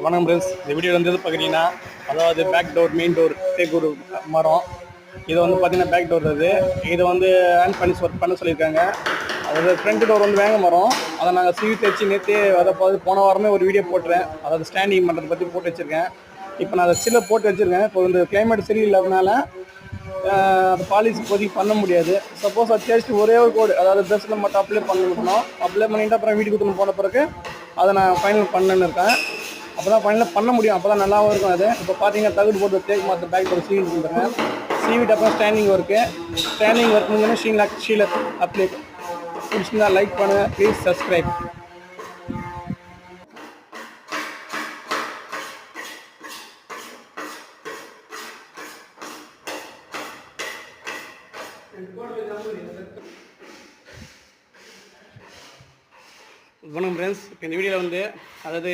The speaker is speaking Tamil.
வணக்கம் ஃப்ரெண்ட்ஸ். இந்த வீடியோ வந்து பார்க்குறீங்கன்னா, அதாவது பேக் டோர் மெயின் டோர் தேக்கு ஒரு மரம். இது வந்து பார்த்தீங்கன்னா பேக் டோர். இதை வந்து ஆன் பண்ணி ஒர்க் பண்ண சொல்லியிருக்காங்க. அதாவது ஃப்ரண்ட் டோர் வந்து வேங்க மரம். அதை நாங்கள் சீவி தைச்சி நேற்று அதை போன வாரமே ஒரு வீடியோ போட்டுறேன். அதாவது ஸ்டாண்டிங் பண்ணுறதை பற்றி போட்டு வச்சுருக்கேன். இப்போ நான் அதை ஸ்டில்ல போட்டு வச்சுருக்கேன். இப்போ இந்த கிளைமேட் சரியில்லாதனால அது பாலிஷ் இப்போதைக்கு பண்ண முடியாது. சப்போஸ் அது தேய்ச்சிட்டு ஒரே ஒரு கோடு, அதாவது ட்ரெஸ்ஸில் மட்டும் அப்ளை பண்ணிவிட்டணும். அப்ளை பண்ணிவிட்டு அப்புறம் வீட்டுக்கு கொடுத்துன்னு போன பிறகு அதை நான் ஃபைனல் பண்ணணுன்னு இருக்கேன். அப்போ தான் ஃபைனலாக பண்ண முடியும். அப்போ தான் நல்லாவும் இருக்கும். அது இப்போ பார்த்தீங்கன்னா தகுடு போட்டு தேக்கு மாற்ற பேக் போட்டு சீவிட்டு கொடுத்துருங்க. சீவிட்டு அப்புறம் ஸ்டாண்டிங் ஒர்க் முடிஞ்சோன்னா ஷீலர் அப்ளை. பிடிச்சிருந்தா லைக் பண்ணுங்கள், ப்ளீஸ் சப்ஸ்கிரைப். வணக்கம் ஃப்ரெண்ட்ஸ். இப்போ இந்த வீடியோவில் வந்து அதாவது